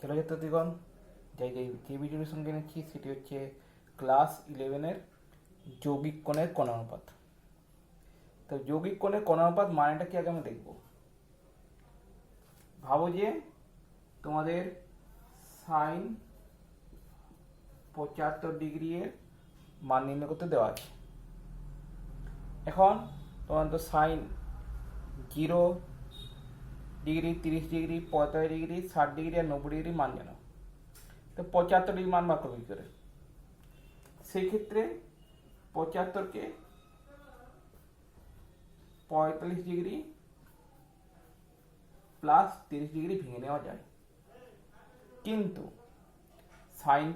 Hello ছাত্রীগণ, যে ভিডিওর সঙ্গে নিচ্ছি সেটি হচ্ছে ক্লাস 11-এর যৌগিক কোণের কোণানুপাত। তো যৌগিক কোণের কোণানুপাত মানেটা কি আগে আমি দেখব। ভাবো যে তোমাদের সাইন 75 এর মান নির্ণয় করতে দেওয়া আছে। এখন তোমার তো sine 0 degree, 30 degree, 45 degree, 60 degree আর 90 ডিগ্রি মান জানো। তো 75 ডিগ্রি মান বার করবে কি করে? সেই ক্ষেত্রে 75কে 45 ডিগ্রি প্লাস 30 ডিগ্রি ভেঙে নেওয়া যায়, কিন্তু সাইন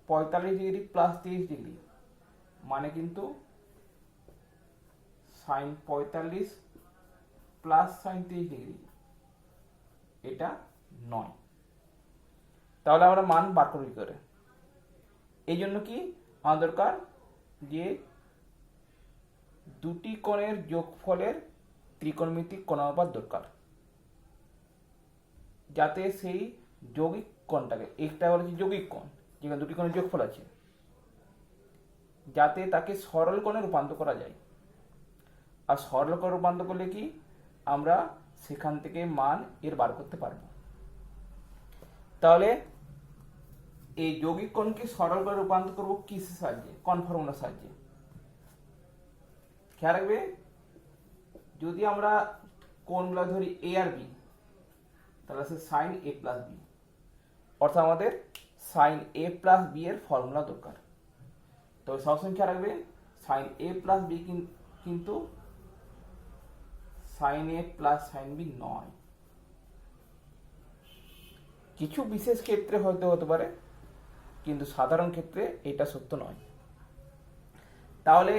45 ডিগ্রি প্লাস 30 ডিগ্রি মানে কিন্তু সাইন 45 প্লাস সাইন 30 ডিগ্রি, এটা নয়। তাহলে আমরা মান বার করব কি করে? এই জন্য কি আমার দরকার যে দুটি কোণের যোগফলের ত্রিকোণমিতিক কোণানুপাত দরকার, যাতে সেই যৌগিক কোণটাকে, একটা বলেছি যৌগিক কোণ যেখানে দুটি কোণের যোগফল আছে, যাতে তাকে সরল কোণে রূপান্তর করা যায়। আর সরল কোণে রূপান্তর করলে কি আমরা সেখান থেকে মান এর বার করতে পারবো। তাহলে এই যৌগিক কোণকে সরল করে রূপান্তর করবো কিসের সাহায্যে? কোণ ফর্মুলার সাহায্যে। খেয়াল রাখবে, যদি আমরা কোণগুলো ধরি এ আর বি, তাহলে সে সাইন এ প্লাস বি, অর্থাৎ আমাদের সাইন এ প্লাস বি এর ফর্মুলা দরকার। তবে সবসময় খেয়াল রাখবে, সাইন এ প্লাস বি কিন্তু sign A plus sign B নয়। কিছু বিশেষ ক্ষেত্রে হয়তো হতে পারে, কিন্তু সাধারণ ক্ষেত্রে এটা সত্য নয়। তাহলে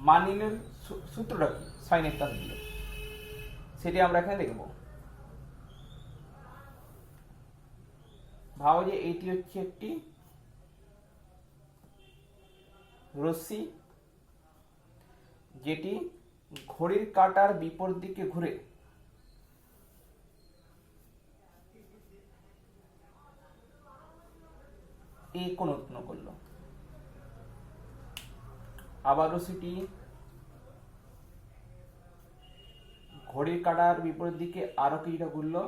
মান নির্ণয়ের সূত্রটা কি? সাইন এ প্লাস বি, সেটি আমরা এখানে দেখব। ভাবো যে এটি হচ্ছে একটি রশ্মি, যেটি ঘড়ির কাঁটার বিপরীত দিকে ঘুরে এ কোণ উৎপন্ন করলো। আবার রশ্মিটি ঘড়ির কাঁটার বিপরীত দিকে আরো কিছুটা ঘুরলো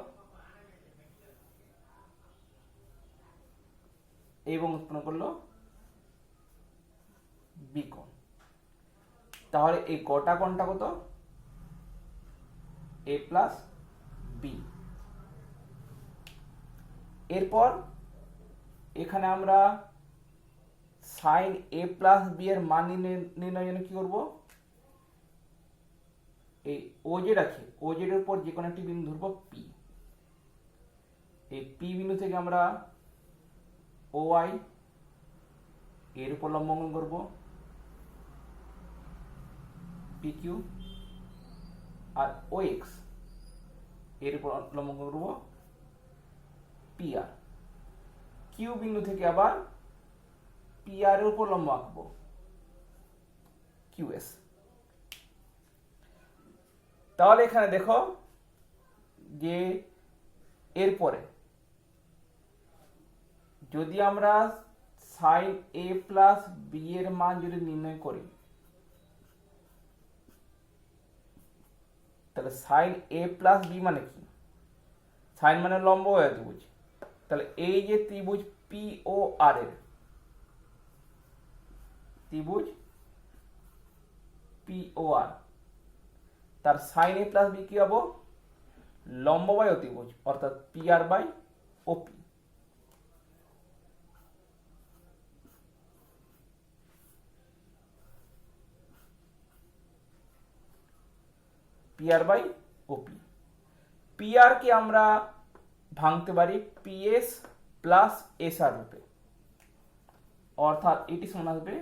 এবং উৎপন্ন করলো বি কোণ। তাহলে এই গোটা কোণটা কত? এ প্লাস বি। এরপর এখানে আমরা সাইন এ প্লাস বি এর মান নির্ণয়ের জন্য কি করব? এই ওজেড আছে, ওজেড এর উপর যে কোনো একটি বিন্দু ধরবো পি। এই পি বিন্দু থেকে আমরা ও আই এর উপর লম্ব অঙ্কন করব, পি কিউ, আর ও এক্স এর উপর লম্ব অঙ্কন করব পি আর। কিউ বিন্দু থেকে আবার পি আর এর উপর লম্ব আঁকবো কিউ এস। তাহলে এখানে দেখো যে এরপরে যদি আমরা সাইন এ প্লাস বি এর মান যদি নির্ণয় করি, তাহলে সাইন এ প্লাস বি মানে কি? সাইন মানে লম্ব হয় ত্রিভুজ। তাহলে এই যে ত্রিভুজ পি ও আর এর, ত্রিভুজ পি ও আর, তার সাইন এ প্লাস বি কি হবো? লম্ব বাই অতিভুজ, অর্থাৎ P R by OP. P R by OP. P R কে আমরা ভাঙতে পারি পিএস প্লাস এস আর রূপে, অর্থাৎ এটি সমান আসবে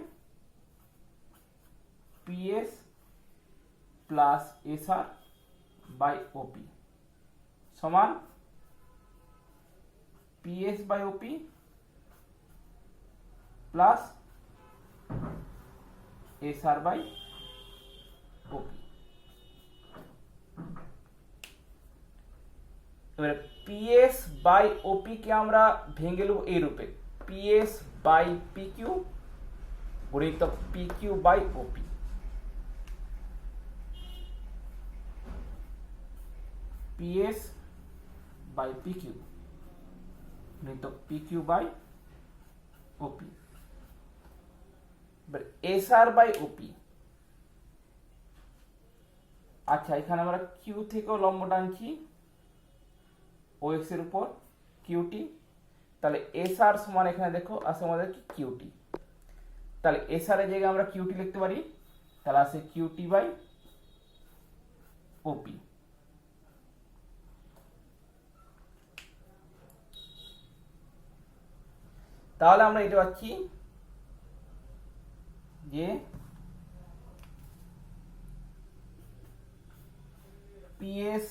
PS plus S R by OP সমান PS by OP plus S R by OP. এবারে পিএস বাই ওপি কে আমরা ভেঙে নেব এই রূপে, পিএস বাই পিকিউ গুণিতক PQ by OP. PS by PQ গুণিতক PQ by OP. SR by OP, আচ্ছা এখানে আমরা কিউ থেকেও লম্ব টানছি ওএক্স এর উপর কিউটি, তাহলে এসআর সমান এখানে দেখো আসে আমাদের কি কিউটি, তাহলে এসআর এর জায়গায় আমরা কিউটি লিখতে পারি, তাহলে আসে কিউটি বাই ওপি। তাহলে আমরা এটা পাচ্ছি যে PS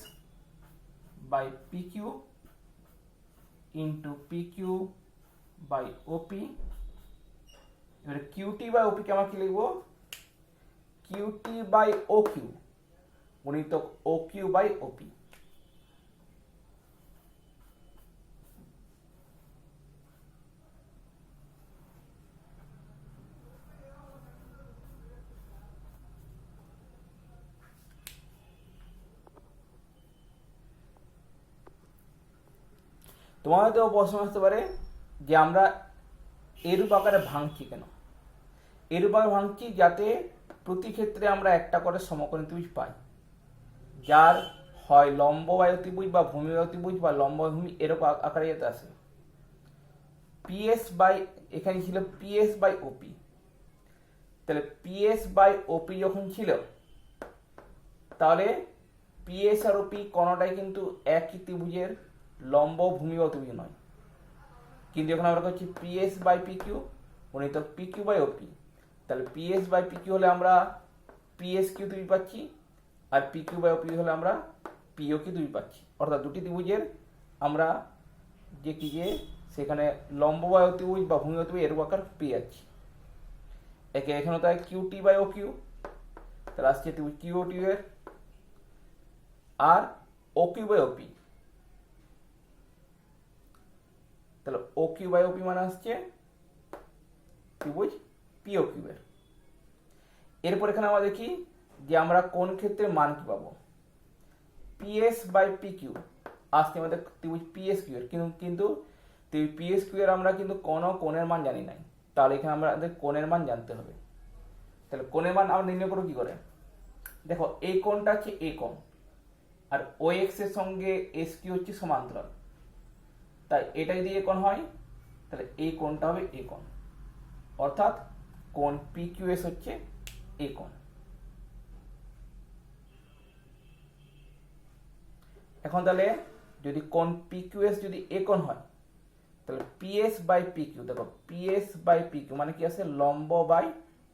by PQ into PQ by OP. এবারে কিউটি বাই ওপি কে আমরা কি লিখবো, কিউটি বাই ও কিউ গুণিতক ও কিউ বাই ওপি। তোমাদেরও প্রশ্ন আসতে পারে যে আমরা এরূপ আকারে ভাঙছি কেন। এরূপ আকারে ভাঙছি যাতে প্রতি ক্ষেত্রে আমরা একটা করে সমকোণী ত্রিভুজ পাই, যার হয় লম্ব বাই অতিভুজ বা ভূমি বাই অতিভুজ বা লম্ব ভূমি এরকম আকারে যাতে আসে। পিএস বাই এখানে ছিল পিএস বাই ওপি, তাহলে পিএস বাই ওপি যখন ছিল তাহলে পিএস আর ওপি কোনটাই কিন্তু একই ত্রিভুজের লম্ব ভূমি বা অতিভুজ নয়, কিন্তু এখন আমরা করছি পিএস বাই পিকিউ গুণিতক পিকিউ বাই ওপি, তাহলে পিএস বাই পিকিউ হলে আমরা পিএস কিউ ত্রিভুজ পাচ্ছি, আর পিকিউ বাই ওপি হলে আমরা পিও কিউ ত্রিভুজ পাচ্ছি, অর্থাৎ দুটি ত্রিভুজের আমরা যে কি যে সেখানে লম্ব বাই অতিভুজ বা ভূমি অতিভুজ এরকম আকার পেয়ে যাচ্ছি। একে এখানে তাই কিউটি বাই ও কিউ, তাহলে আসছে ত্রিভুজ কিউ ও টিউ এর, আর ও কিউ বাই ওপি, তাহলে ও কিউ বাই ওপি মানে আসছে ত্রিভুজ পিও কিউ এর। এরপর এখানে আমরা দেখি যে আমরা কোন ক্ষেত্রে মান কি পাবো, পিএস বাই পিকিউ আসছে আমাদের ত্রিভুজ পিএস কিউ এর, কিন্তু পিএস কিউ এর আমরা কিন্তু কোনো কোণের মান জানি নাই, তাহলে এখানে আমাদের কোণের মান জানতে হবে। তাহলে কোণের মান আমরা নির্ণয় করবো কি করে, দেখো এই কোণটা হচ্ছে এ কোণ, আর ও এক্স এর সঙ্গে এস কিউ হচ্ছে সমান্তরাল, তাই এটা যদি এ কোণ হয় তাহলে এই কোণটা হবে এ কোণ, অর্থাৎ কোণ পি কিউ এস হচ্ছে এ কোণ। এখন তাহলে যদি কোণ পি কিউ এস যদি এ কোণ হয় তাহলে পিএস বাই পি কিউ, দেখো পিএস বাই পি কিউ মানে কি আছে লম্ব বাই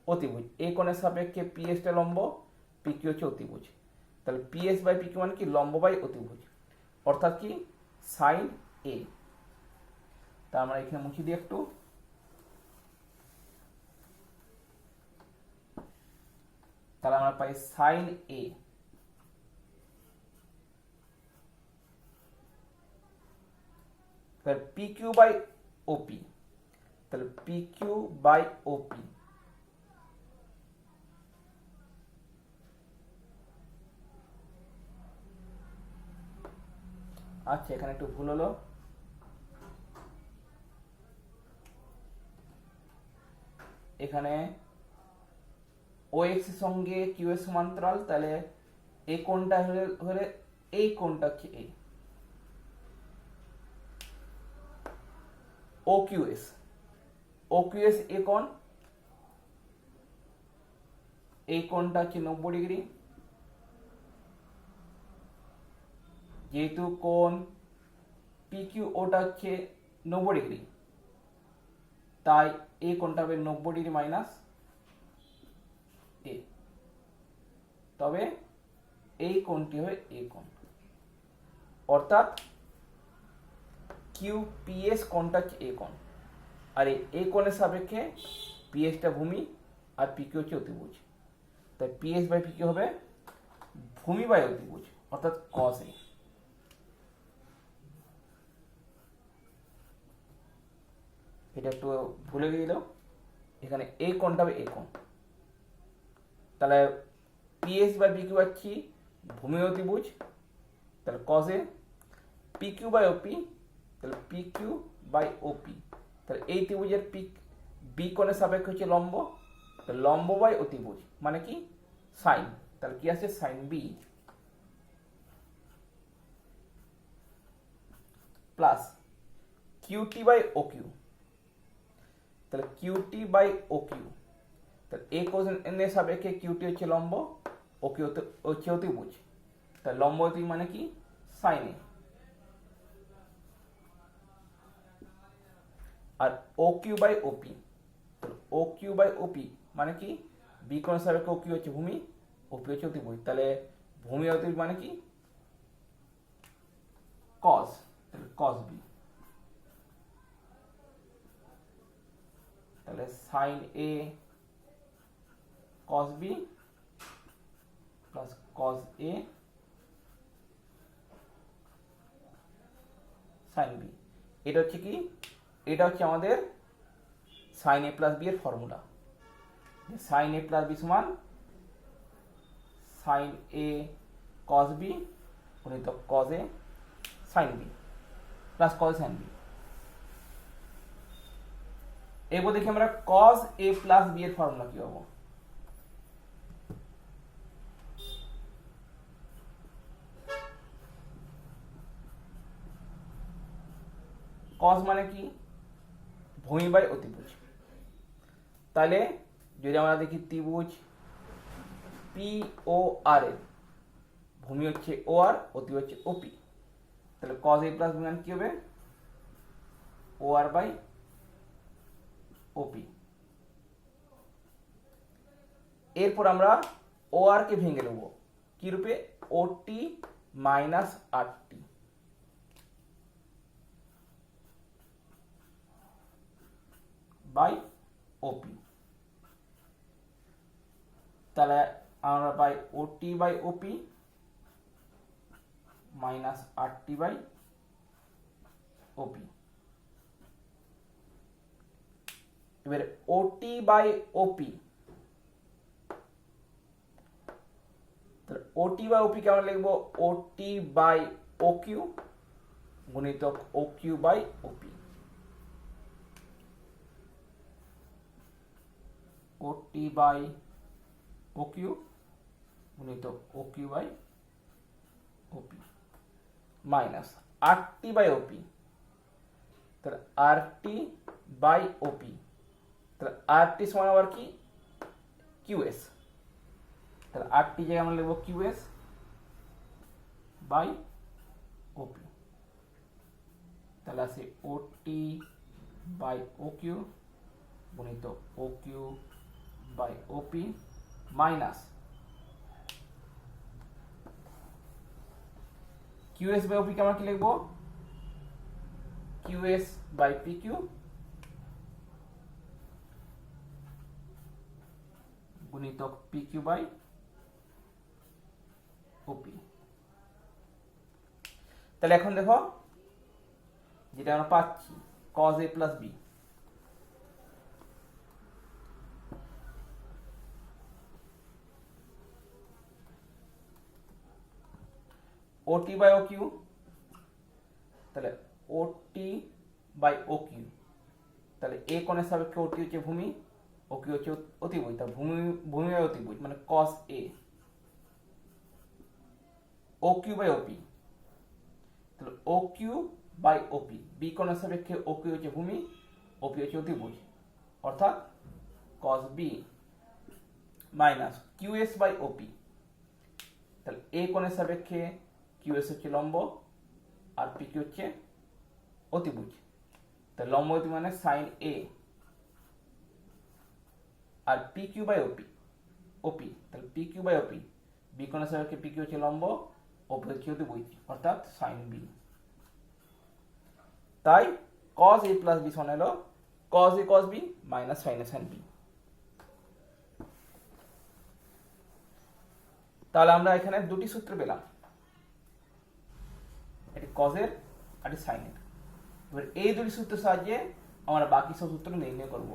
অতিভুজ, এই কোণের সাপেক্ষে পিএসটা লম্ব, পি কিউ হচ্ছে অতিভুজ, তাহলে পিএস বাই পি কিউ মানে কি লম্ব বাই অতিভুজ, অর্থাৎ কি সাইন এ। তা আমরা এখানে মুছে দিই একটু, তাহলে আমরা পাই sine A P Q by OP, তাহলে পি কিউ বাই ওপি আচ্ছা এখানে একটু ভুল হলো, এখানে ও এক্স এর সঙ্গে কিউ এর সমান্তরাল, তাহলে এই কোণটা হলে এই কোণটা হচ্ছে এই O Q S, O Q S A কোণ, এই কোণটা হচ্ছে 90 ডিগ্রি, যেহেতু কোণ পি কিউ ওটা হচ্ছে 90 ডিগ্রি, তাই এই কোণটা হবে 90 ডিগ্রি মাইনাস এ, তবে এই কোণটি হবে এ কোণ, অর্থাৎ কিউ পিএস কোণটা হচ্ছে এ কোণ, আর এই কোণের সাপেক্ষে পিএসটা ভূমি আর পিকিউ হচ্ছে অতিভুজ, তাই পিএস বাই পিকিউ হবে ভূমি বাই অতিভুজ অর্থাৎ কস এ। এটা একটু ভুলে গেল, এখানে এই কোণটা হবে এই কোণ। তাহলে পিএস বাই পিকিউ পাচ্ছি ভূমি অতিভুজ, তাহলে cause A, PQ by OP, তাহলে পিকিউ বাই ওপি, তাহলে এই ত্রিভুজের বি কোণের সাপেক্ষে হচ্ছে লম্ব, তাহলে লম্ব বাই অতিভুজ মানে কি সাইন, তাহলে কি আছে sine B plus QT by O Q, তাহলে কিউটি বাই ও কিউ, তাহলে এ কোণের সাপেক্ষে কিউটি হচ্ছে লম্ব, ও কিউ হচ্ছে অতিভুজ, তাহলে লম্ব অতিভুজ মানে কি সাইন এ, আর ও কিউ বাই ওপি, তাহলে ও কিউ বাই ওপি মানে কি বি কোণের সাপেক্ষে ও কিউ হচ্ছে ভূমি, ওপি হচ্ছে অতিভুজ, তাহলে ভূমি অতিভুজ মানে কি কস, তাহলে কস বি, তাহলে sine A cos B plus cos A sine B, এটা হচ্ছে কি, এটা হচ্ছে আমাদের সাইন এ প্লাস বি এর formula. Sine A plus B সমান সাইন এ কস বি গুণিত cos A sine B plus cos sine B. এরপর দেখি আমরা কস এ প্লাস বি এর ফর্মুলা কি পাবো। কস মানে কি ভূমি বাই অতিভুজ, তাহলে যদি আমরা দেখি ত্রিভুজ পি ও আর এর ভূমি হচ্ছে ও আর, অতিভুজ হচ্ছে ওপি, তাহলে কস এ প্লাস বি মানে কি হবে ও আর বাই ওপি। এরপর আমরা ও আর কে ভেঙে নেব কি রূপে, ওটি minus R T, by OP, তাহলে আমরা পাই OT by OP minus R T by OP. এবার ওটি বাই ওপি, তাহলে ওটি বাই ওপি কে আমরা লিখবো ওটি বাই ও কিউ গুণিতক ও কিউ বাই ওপি, ওটি বাই ও কিউ গুণিতক O Q by OP minus R T by OP, তাহলে আর টি বাই ওপি, তাহলে আর টি সমান আবার কি কিউএস, তাহলে আর টি জায়গায় আমরা লিখবো কিউএস বাই ওপি, তাহলে আছে ওটি বাই ও কিউ গুণিত O Q by OP minus QS by OP কে আমরা কি লিখবো কিউএস বাই পি কিউ গুণিতক পি কিউ বাই ওপি। তাহলে এখন দেখো যেটা আমরা পাচ্ছি cos a plus B, OT by O Q, তাহলে ওটি বাই ও কিউ, তাহলে এ কোণের সাপেক্ষে ওটি হচ্ছে ভূমি, ও কিউ হচ্ছে অতিভুজ, তাহলে ভূমি ভূমি বাই অতিভুজ মানে cos a, O Q by OP, তাহলে O Q by OP, B কোণের সাপেক্ষে ও কিউ হচ্ছে ভূমি, ওপি হচ্ছে অতিভুজ, অর্থাৎ cos b minus QS by OP, তাহলে এ কোণের সাপেক্ষে কিউএস হচ্ছে লম্ব আর পি কিউ হচ্ছে অতিভুজ, তাহলে লম্ব অতিভুজ মানে সাইন এ, আর P Q by OP, OP তাহলে P Q by OP, B কোণের সাপেক্ষে পি কিউ হচ্ছে লম্ব, ওপি হচ্ছে অতিভুজ অর্থাৎ সাইন বি। তাই cos a প্লাস বি সমান হলো cos a cos b minus sin a sin b। তাহলে আমরা এখানে দুটি সূত্র পেলাম, এটি cos এর আর sin এর। এবার এই দুটি সূত্রের সাহায্যে আমরা বাকি সব সূত্র নির্ণয় করব।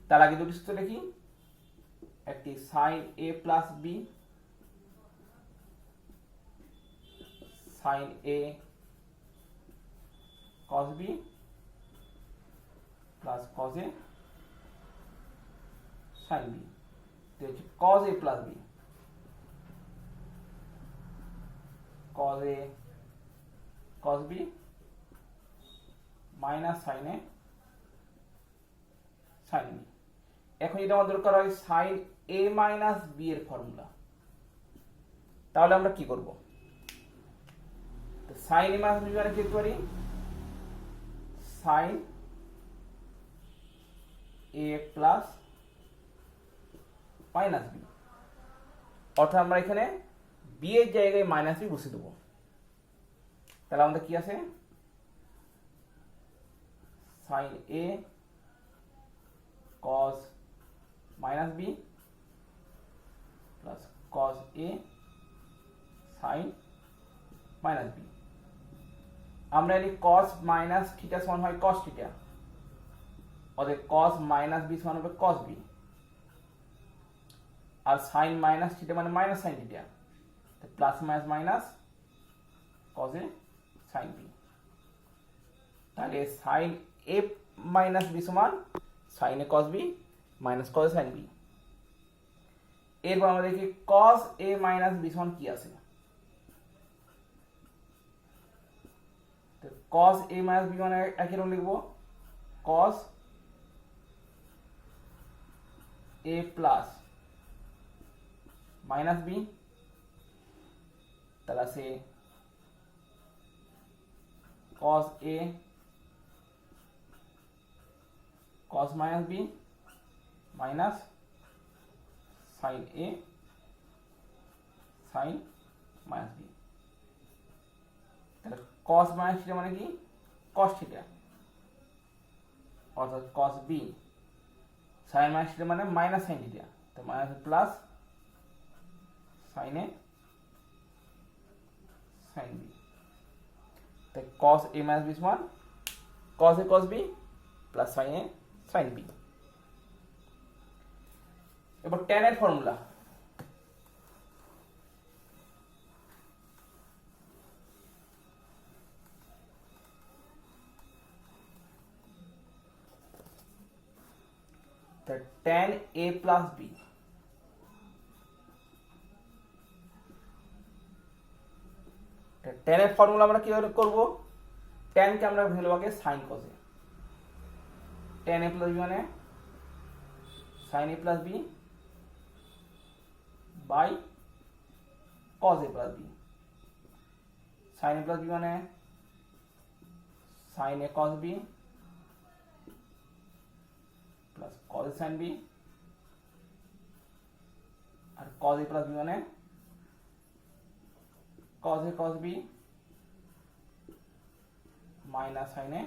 তার আগে দুটি সূত্র দেখি। একটি sign A plus B, sign A cos B plus cos A sine B, হচ্ছে কস A plus B, cos A cos B minus sine A sine B. এখন যদি আমার দরকার হয় সাইন এ মাইনাস বি এর ফর্মুলা, তাহলে আমরা কি করব? সাইন এ মাইনাস বি মানে কি লিখতে পারি? Sign A plus minus B, অর্থাৎ আমরা এখানে বি এর জায়গায় মাইনাস বি বসিয়ে দেবো। তাহলে আমাদের কি আছে? Sine A cos minus B plus cos A sine minus B. আমরা জানি কস মাইনাস থিটা সমান হয় কস থিটা, অতএব কস মাইনাস বি সমান হবে কস বি, আর সাইন মাইনাস থিটা মানে minus sine theta, plus minus minus cos A sine B. তাহলে সাইন এ মাইনাস বি সমান sine A cos B minus cos A sine B. এরপর আমরা দেখি কস এ মাইনাস বি সমান কি আছে। কস এ মাইনাস বি মানে একই রকম লিখবো, কস এ প্লাস মাইনাস বি, তাহলে আছে cos a cos minus b minus sin a sin minus b। তাহলে cos minus থিটা মানে কি? cos থিটা, অর্থাৎ cos b, sin minus theta মানে মাইনাস sin থিটা, তো minus plus sin a sin b। তাই cos a minus b সমান cos a cos b plus sin a sin b। এবার tan এর formula, tan a plus b, tan এর formula আমরা কিভাবে করব? tan কে আমরা ভ্যালু আগে sin cos a, tan a plus b মানে sin a plus b by cos a plus b, sin a plus b মানে sin a cos b plus cos a sin b, R cos a plus b মানে cos a cos b minus sin a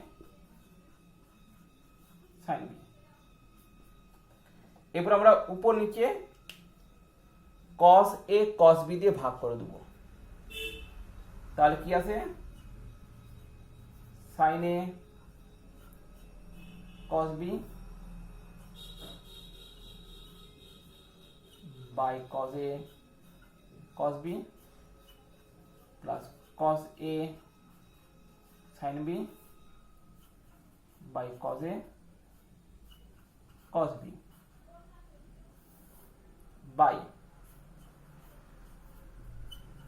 sin b। এরপর আমরা উপর নিচে cos a cos b দিয়ে ভাগ করে দেব, তাহলে কি আছে? sin a cos b by cos a cos b plus cos a sin b by cos a cos b by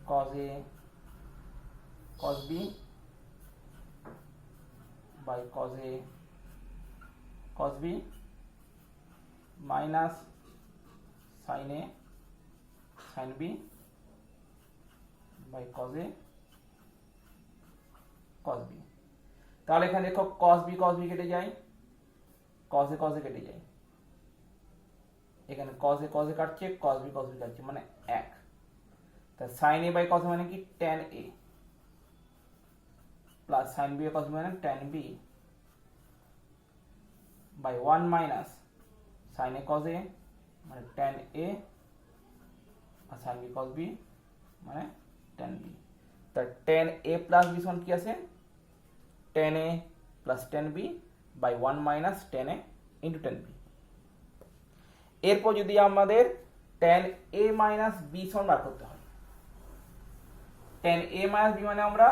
cos a cos b by cos a cos b minus sin a sin b by cos a cos b। তাহলে এখানে দেখো cos b কেটে যায়, cos a কেটে যায়, এখানে cos a কাটছে, cos b কাটছে, মানে 1। তা sin a by cos a মানে কি? tan a plus sin b by cos b মানে tan b by 1 minus sin a cos a মানে tan a আর sin b cos b মানে tan b। তা tan a plus b সমান কি আছে? tan a plus 10b by 1 minus 10a into 10b। এরপর যদি আমাদের tan a মাইনাস b সমান বার করতে হয়, tan a মাইনাস b মানে আমরা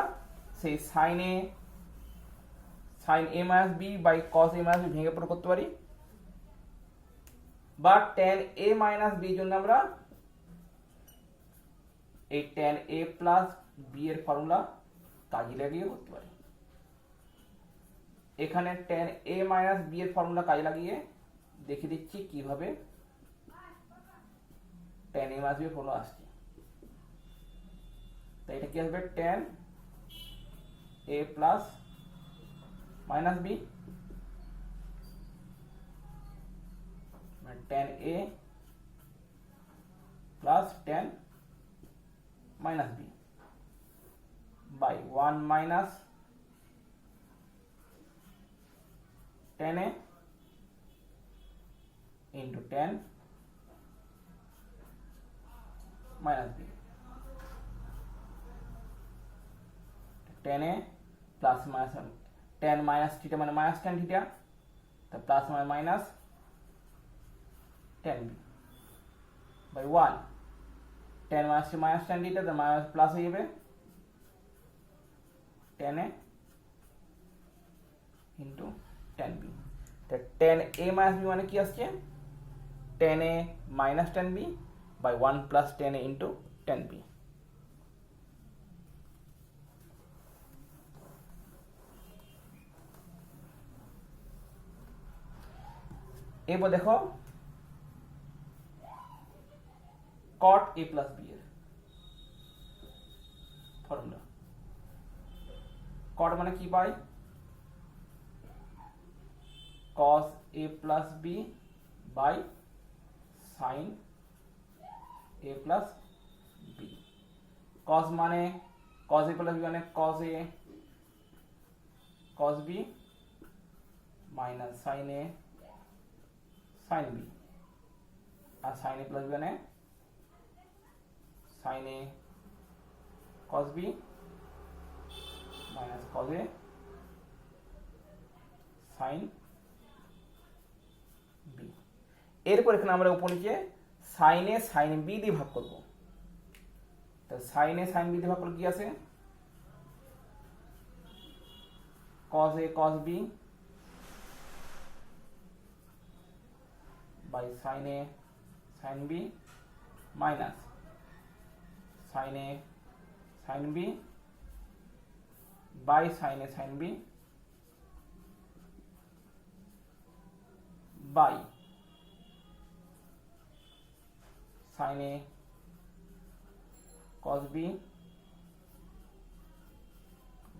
সেই sin a minus b by cos a minus b ভেঙে প্রয়োগ করতে পারি, বা tan a মাইনাস b এর জন্য আমরা এই tan a প্লাস b এর ফর্মুলা কাজে লাগিয়ে করতে পারি। এখানে tan a মাইনাস b এর ফর্মুলা কাজে লাগিয়ে দেখিয়ে দিচ্ছি কিভাবে tan a মাইনাস b এর ফর্মুলা আসছে। তাই এটা কি আসবে, tan a plus minus b, tan a plus tan minus b by 1 minus tan a into tan minus b, tan a plus minus tan minus theta মানে minus tan theta, তা plus minus tan b by 1 tan minus tan theta তা minus plus হয়ে যাবে tan a into tan b। তা tan a minus b মানে কি আসছে, tan a minus tan b by 1 plus tan a into tan b। এবার দেখো cot a plus b এর ফর্মুলা। cot মানে কি পাই, cos a plus b by sin a plus b। cos মানে cos a plus b মানে cos a cos b minus sin a sin b, R sin a plus b মানে sin a cos b minus cos a sin b। এরপর এখানে আমরা উপর নিচে sin a sin b দিয়ে ভাগ করব। তো sin a sin b দিয়ে ভাগ করলে কি আছে, cos a cos b by sin a sin b minus sin a sin b by sin a sin b by sin a cos b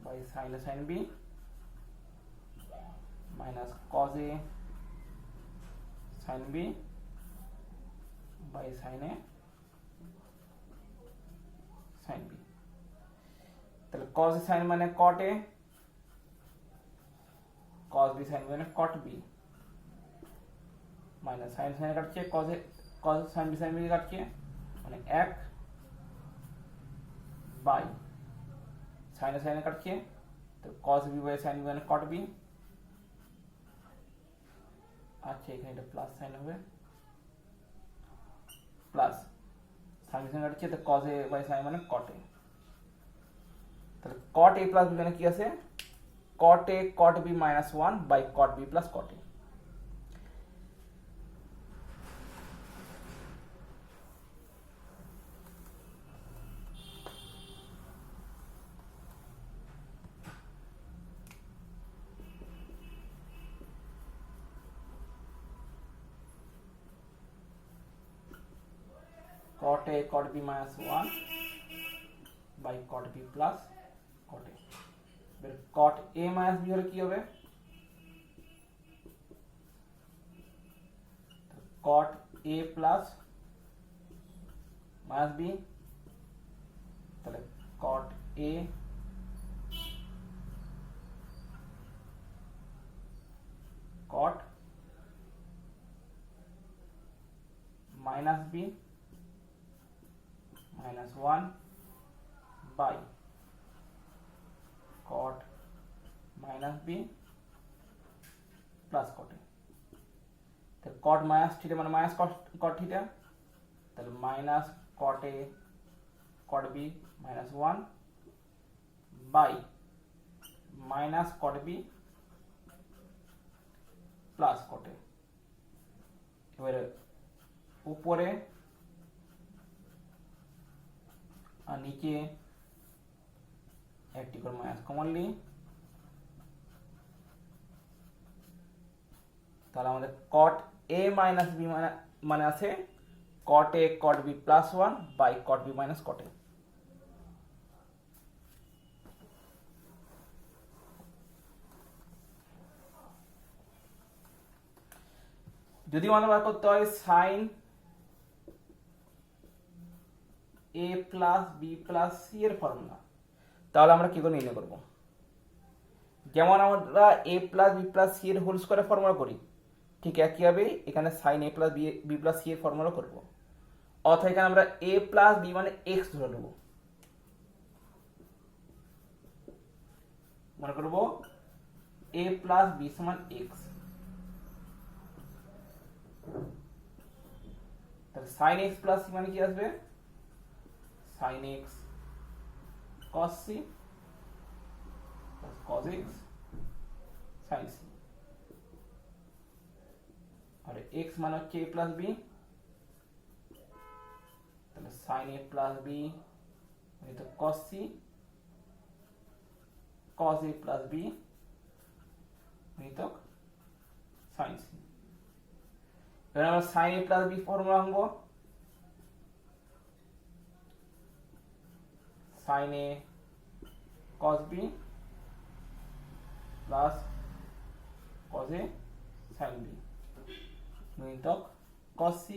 by sin a sin b minus cos a sin b by sin a sin b। তাহলে cos a sin মানে cot a, cos b sin মানে cot b minus sin sin কাটছে cos a cos sin b sin b কাটছে মানে 1 by sin a sin কাটছে, তো cos b by sin b মানে cot b। আচ্ছা এখানে এটা প্লাস সাইন হবে, প্লাস sin sin কাটছে তো cos a by sin মানে cot a। তাহলে cot a plus b মানে কি আছে, cot a cot b minus 1 by cot b plus cot a। cot a cot b minus 1 by cot b plus cot a। এবার cot a minus b হলে কি হবে, cot a plus minus b, তাহলে cot a cot minus b minus 1 by cot minus b plus cot A. তাহলে cot minus theta মানে minus cot theta, তাহলে minus cot A cot B minus 1 by minus cot B plus cot A. এবারে উপরে আর নিচে একটি করে minus common নিই, তাহলে আমাদের কট এ মাইনাস বি মানে আছে cot A cot B plus 1 by cot B minus cot A. যদি মনে বার করতে হয় sine A plus B plus C এর ফর্মুলা, তাহলে আমরা কি করে নির্ণয় করব? যেমন আমরা A plus B plus C এর হোল স্কয়ারের ফর্মুলা করি, ঠিক একইভাবে এখানে sine A plus B plus C এর ফর্মুলা করব। অর্থাৎ এখানে আমরা এ প্লাস বি মানে এক্স ধরে নেব। মনে করব এ প্লাস বি সমান এক্স, তাহলে সাইন এক্স প্লাস সি মানে কি আসবে? সাইন এক্স কস C cos x sign C. আর এক্স মানে হচ্ছে এ প্লাস বি, তাহলে সাইন এ প্লাস বি তো কস C cos A plus B তো সাইন সি। এবার আমরা sign A plus B formula আনবো, sign A cos B plus cos A sine B গুণিতক কস C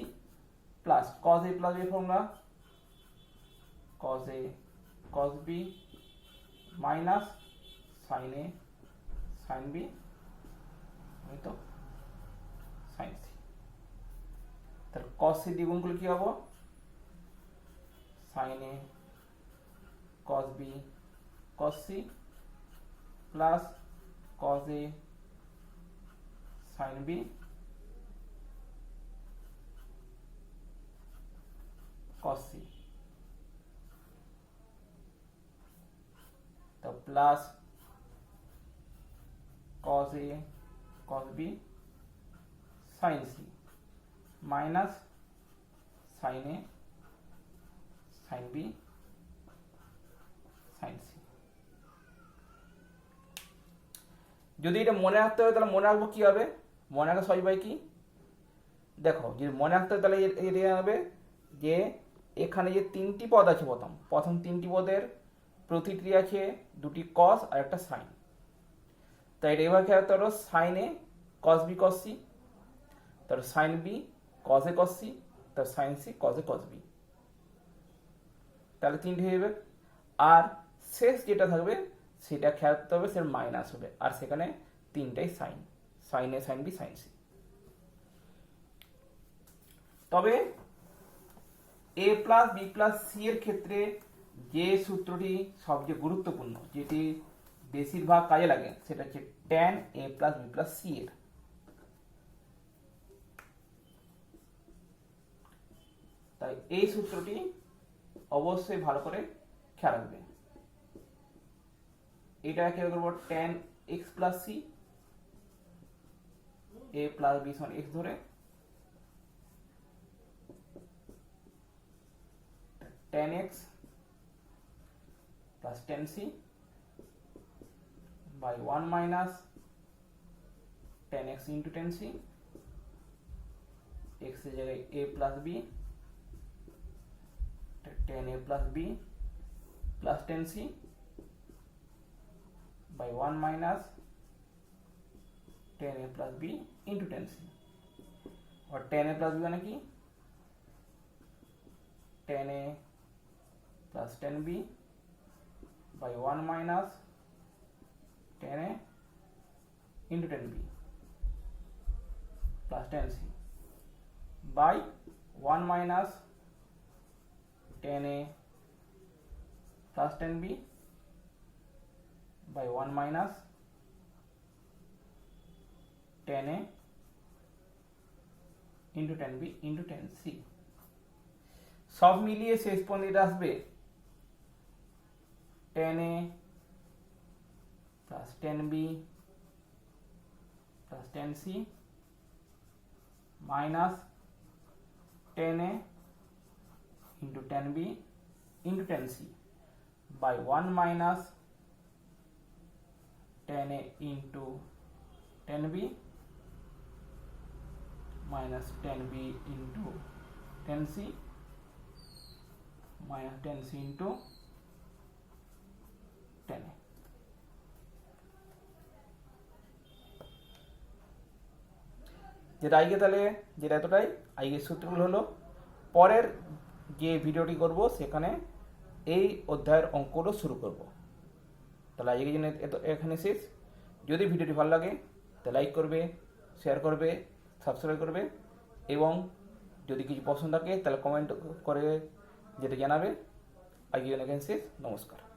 plus cos A plus B formula cos A cos B minus sine A sine B গুণিতক sine C. তাহলে cos C দ্বিগুণ করলে কি হবো? Sine A cos B cos C plus cos A sine B cos C, তো plus cos A cos B sine C minus sine A sine B sine C. যদি এটা মনে রাখতে হবে তাহলে মনে রাখবো কি হবে? মনে রাখা সহজ ভাই কি দেখো, যদি মনে রাখতে হবে তাহলে এটা হবে যে এখানে যে তিনটি পদ আছে, প্রথম তিনটি পদের প্রতিটি আছে দুটি কস আর একটা সাইন। তাই এটা এবার খেয়াল করো sign A cos B cos C, তারপর sign B cos A cos C, তারপর sign C cos A cos B, তাহলে তিনটে হয়ে যাবে। আর শেষ যেটা থাকবে সেটা খেয়াল করতে হবে, সেটা মাইনাস হবে, আর সেখানে তিনটাই sign, sign A sine B sine C. তবে এ প্লাস বি প্লাস সি এর ক্ষেত্রে যে সূত্রটি সবচেয়ে গুরুত্বপূর্ণ, যেটি বেশিরভাগ কাজে লাগে, সেটা হচ্ছে tan a plus B plus C এর। তাই এই সূত্রটি অবশ্যই ভালো করে খেয়াল রাখবে। এটা খেয়াল করবো tan x plus c, a plus B সমান x ধরে, tan x plus tan c by 1 minus tan x into tan c, x এর জায়গায় a plus b, tan a plus b plus tan c by 1 minus tan a plus b into tan c। और tan a plus b মানে কি? tan a plus tan b by 1 minus tan a into tan b plus tan c by 1 minus tan a plus tan b by 1 minus 10a into 10b into 10c। সব মিলিয়ে শেষ পর্যন্ত এটা আসবে 10a plus 10b plus 10c minus 10a into 10b into 10c by 1 minus 10a into 10b minus 10b into 10c minus 10c into 10a। যেটা আইগে তাহলে যেটা এতটাই আইগের সূত্রগুলো হলো। পরের যে ভিডিওটি করব সেখানে এই অধ্যায়ের অঙ্কগুলো শুরু করব। তাহলে আজকের জন্য এখানে শেষ। যদি ভিডিওটি ভালো লাগে তাহলে লাইক করবে, শেয়ার করবে, সাবস্ক্রাইব করবে এবং যদি কিছু পছন্দ থাকে তাহলে কমেন্ট করে যেটা জানাবে। আজকের জন্য এখানে শেষ। নমস্কার।